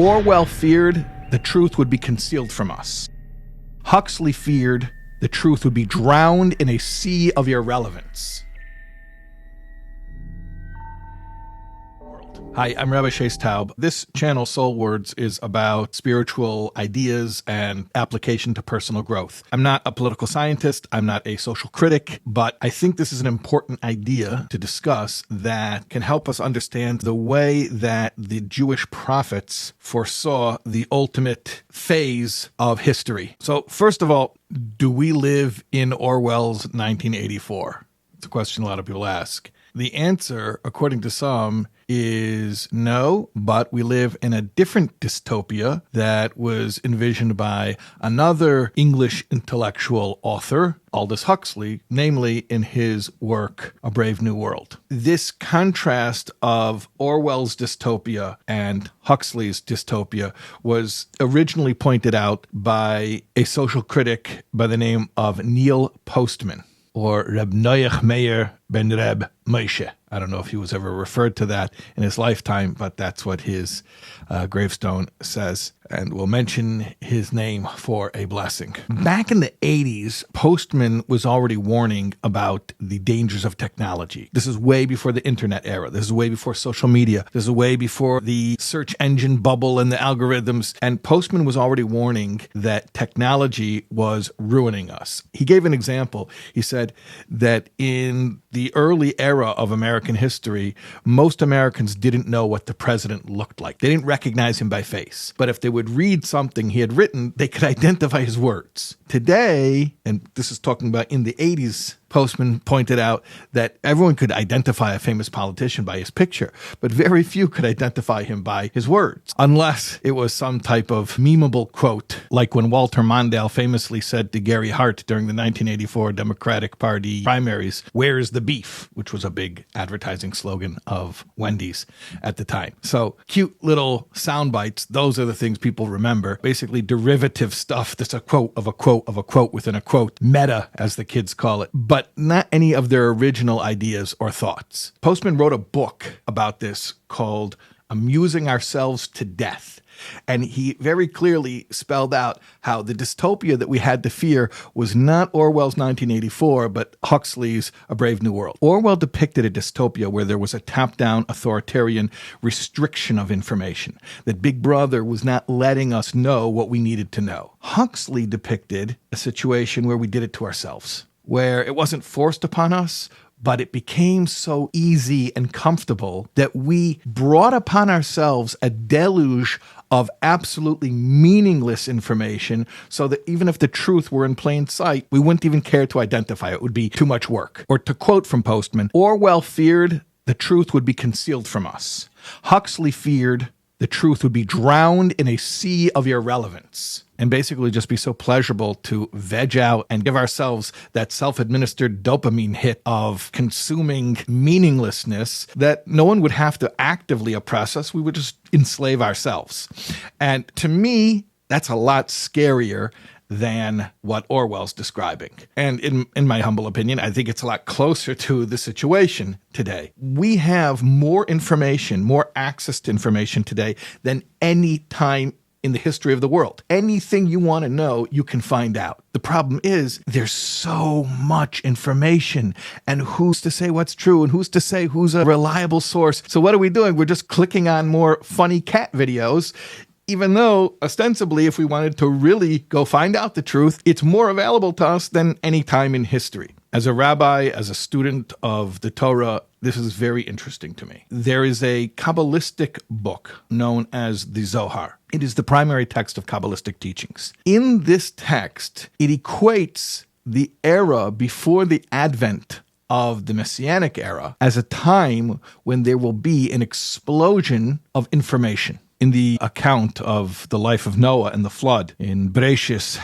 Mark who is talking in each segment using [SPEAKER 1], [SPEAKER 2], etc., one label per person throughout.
[SPEAKER 1] Orwell feared the truth would be concealed from us. Huxley feared the truth would be drowned in a sea of irrelevance. Hi, I'm Rabbi Shais Taub. This channel, Soul Words, is about spiritual ideas and application to personal growth. I'm not a political scientist. I'm not a social critic, but I think this is an important idea to discuss that can help us understand the way that the Jewish prophets foresaw the ultimate phase of history. So, first of all, do we live in Orwell's 1984? It's a question a lot of people ask. The answer, according to some, is no, but we live in a different dystopia that was envisioned by another English intellectual author, Aldous Huxley, namely in his work, A Brave New World. This contrast of Orwell's dystopia and Huxley's dystopia was originally pointed out by a social critic by the name of Neil Postman, or Reb Noach Meir ben Reb Moshe. I don't know if he was ever referred to that in his lifetime, but that's what his gravestone says. And we'll mention his name for a blessing. Back in the 80s, Postman was already warning about the dangers of technology. This is way before the internet era. This is way before social media. This is way before the search engine bubble and the algorithms. And Postman was already warning that technology was ruining us. He gave an example. He said that in the early era of American history, most Americans didn't know what the president looked like. They didn't recognize him by face. But if they would read something he had written, they could identify his words. Today, and this is talking about in the 80s, Postman pointed out that everyone could identify a famous politician by his picture, but very few could identify him by his words, unless it was some type of memeable quote, like when Walter Mondale famously said to Gary Hart during the 1984 Democratic Party primaries, "Where's the beef?" which was a big advertising slogan of Wendy's at the time. So cute little sound bites, those are the things people remember. Basically derivative stuff that's a quote of a quote of a quote within a quote, meta as the kids call it, but not any of their original ideas or thoughts. Postman wrote a book about this called Amusing Ourselves to Death. And he very clearly spelled out how the dystopia that we had to fear was not Orwell's 1984, but Huxley's A Brave New World. Orwell depicted a dystopia where there was a top-down authoritarian restriction of information, that Big Brother was not letting us know what we needed to know. Huxley depicted a situation where we did it to ourselves, where it wasn't forced upon us, but it became so easy and comfortable that we brought upon ourselves a deluge of absolutely meaningless information, so that even if the truth were in plain sight, we wouldn't even care to identify it. It would be too much work. Or to quote from Postman, Orwell feared the truth would be concealed from us. Huxley feared the truth would be drowned in a sea of irrelevance, and basically just be so pleasurable to veg out and give ourselves that self-administered dopamine hit of consuming meaninglessness that no one would have to actively oppress us. We would just enslave ourselves. And to me, that's a lot scarier than what Orwell's describing. And in my humble opinion, I think it's a lot closer to the situation today. We have more information, more access to information today than any time in the history of the world. Anything you want to know, you can find out. The problem is there's so much information, and who's to say what's true, and who's to say who's a reliable source? So what are we doing? We're just clicking on more funny cat videos, even though ostensibly, if we wanted to really go find out the truth, it's more available to us than any time in history. As a rabbi, as a student of the Torah, this is very interesting to me. There is a Kabbalistic book known as the Zohar. It is the primary text of Kabbalistic teachings. In this text, it equates the era before the advent of the Messianic era as a time when there will be an explosion of information. In the account of the life of Noah and the flood in Bereshis,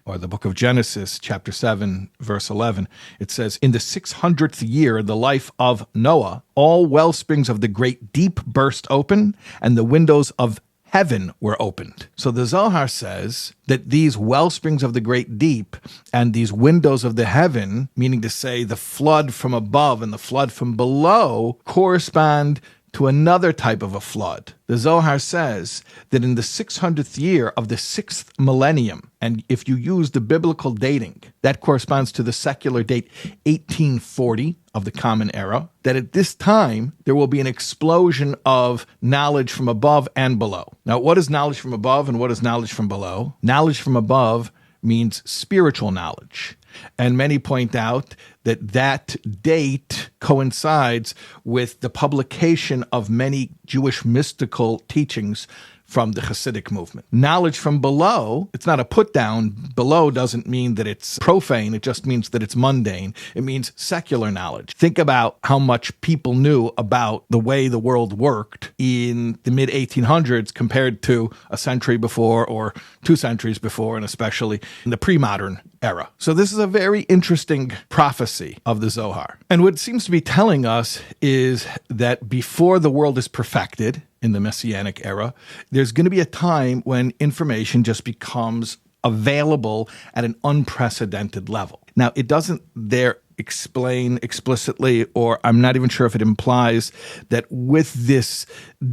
[SPEAKER 1] or the book of Genesis, chapter 7, verse 11, it says, "In the 600th year of the life of Noah, all well springs of the great deep burst open, and the windows of heaven were opened." So the Zohar says that these well springs of the great deep and these windows of the heaven, meaning to say the flood from above and the flood from below, correspond to another type of a flood. The Zohar says that in the 600th year of the 6th millennium, and if you use the biblical dating, that corresponds to the secular date 1840 of the Common Era, that at this time there will be an explosion of knowledge from above and below. Now, what is knowledge from above and what is knowledge from below? Knowledge from above means spiritual knowledge. And many point out that that date coincides with the publication of many Jewish mystical teachings from the Hasidic movement. Knowledge from below, it's not a put down. Below doesn't mean that it's profane. It just means that it's mundane. It means secular knowledge. Think about how much people knew about the way the world worked in the mid-1800s compared to a century before or 2 centuries before, and especially in the pre-modern era. So this is a very interesting prophecy of the Zohar. And what it seems to be telling us is that before the world is perfected, in the Messianic era, there's going to be a time when information just becomes available at an unprecedented level. Now, it doesn't there explain explicitly, or I'm not even sure if it implies that with this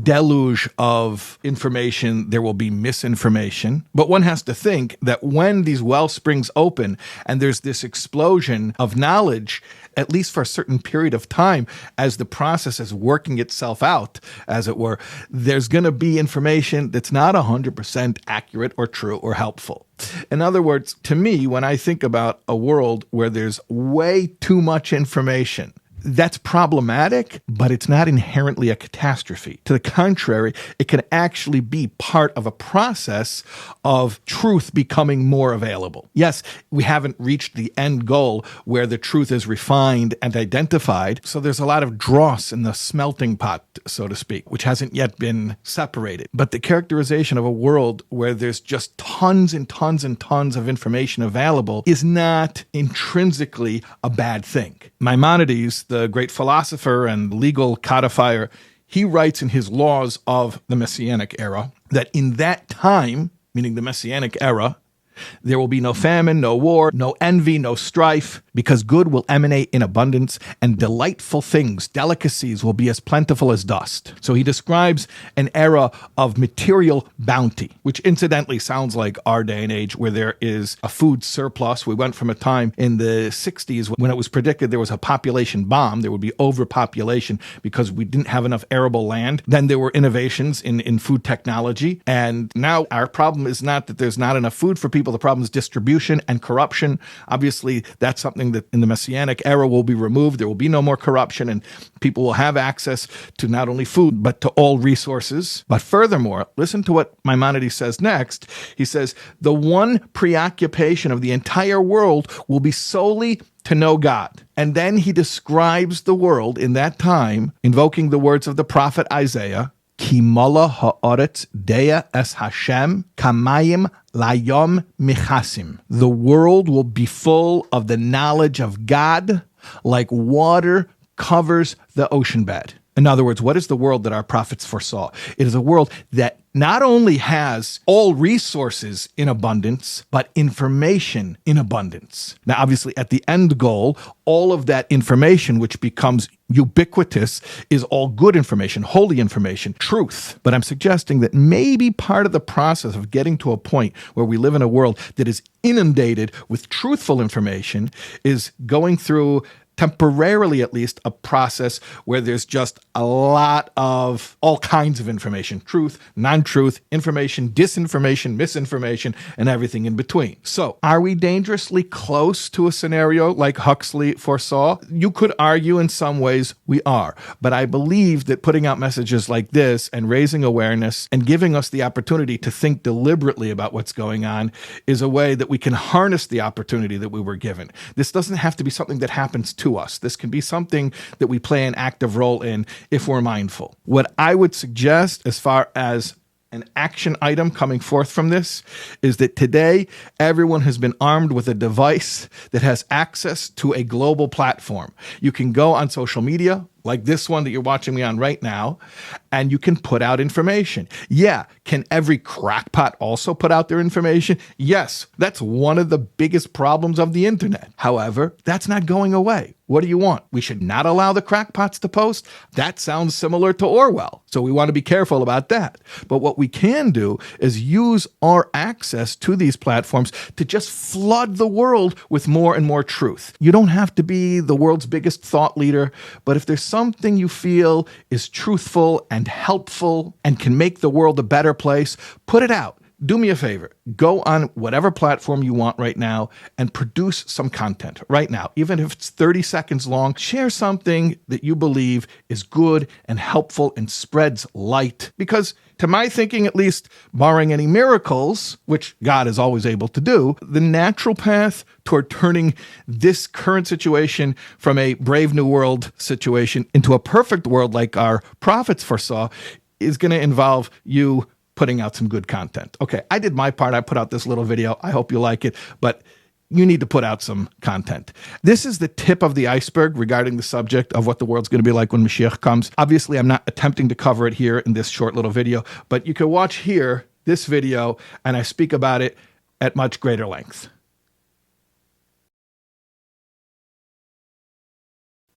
[SPEAKER 1] deluge of information, there will be misinformation. But one has to think that when these well springs open and there's this explosion of knowledge, at least for a certain period of time, as the process is working itself out, as it were, there's going to be information that's not 100% accurate or true or helpful. In other words, to me, when I think about a world where there's way too much information, that's problematic, but it's not inherently a catastrophe. To the contrary, it can actually be part of a process of truth becoming more available. Yes, we haven't reached the end goal where the truth is refined and identified, so there's a lot of dross in the smelting pot, so to speak, which hasn't yet been separated. But the characterization of a world where there's just tons and tons and tons of information available is not intrinsically a bad thing. Maimonides, the great philosopher and legal codifier, he writes in his Laws of the Messianic Era that in that time, meaning the Messianic Era, there will be no famine, no war, no envy, no strife, because good will emanate in abundance, and delightful things, delicacies, will be as plentiful as dust. So he describes an era of material bounty, which incidentally sounds like our day and age where there is a food surplus. We went from a time in the 60s when it was predicted there was a population bomb, there would be overpopulation because we didn't have enough arable land. Then there were innovations in food technology, and now our problem is not that there's not enough food for people. The problem is distribution and corruption. Obviously, that's something that in the Messianic era will be removed. There will be no more corruption, and people will have access to not only food, but to all resources. But furthermore, listen to what Maimonides says next. He says, the one preoccupation of the entire world will be solely to know God. And then he describes the world in that time, invoking the words of the prophet Isaiah, Ki mala ha'aretz dea es Hashem kamayim layom michasim. The world will be full of the knowledge of God like water covers the ocean bed. In other words, what is the world that our prophets foresaw? It is a world that not only has all resources in abundance, but information in abundance. Now, obviously, at the end goal, all of that information, which becomes ubiquitous, is all good information, holy information, truth. But I'm suggesting that maybe part of the process of getting to a point where we live in a world that is inundated with truthful information is going through, temporarily at least, a process where there's just a lot of all kinds of information, truth, non-truth, information, disinformation, misinformation, and everything in between. So are we dangerously close to a scenario like Huxley foresaw? You could argue in some ways we are, but I believe that putting out messages like this and raising awareness and giving us the opportunity to think deliberately about what's going on is a way that we can harness the opportunity that we were given. This doesn't have to be something that happens to us. This can be something that we play an active role in if we're mindful. What I would suggest as far as an action item coming forth from this is that today everyone has been armed with a device that has access to a global platform. You can go on social media, like this one that you're watching me on right now, and you can put out information. Yeah, can every crackpot also put out their information? Yes, that's one of the biggest problems of the internet. However, that's not going away. What do you want? We should not allow the crackpots to post? That sounds similar to Orwell. So we want to be careful about that. But what we can do is use our access to these platforms to just flood the world with more and more truth. You don't have to be the world's biggest thought leader, but if there's something you feel is truthful and helpful and can make the world a better place, put it out. Do me a favor. Go on whatever platform you want right now and produce some content right now. Even if it's 30 seconds long, share something that you believe is good and helpful and spreads light. Because to my thinking, at least, barring any miracles, which God is always able to do, the natural path toward turning this current situation from a brave new world situation into a perfect world like our prophets foresaw is going to involve you putting out some good content. Okay, I did my part. I put out this little video. I hope you like it, but you need to put out some content. This is the tip of the iceberg regarding the subject of what the world's going to be like when Mashiach comes. Obviously, I'm not attempting to cover it here in this short little video, but you can watch here this video, and I speak about it at much greater length.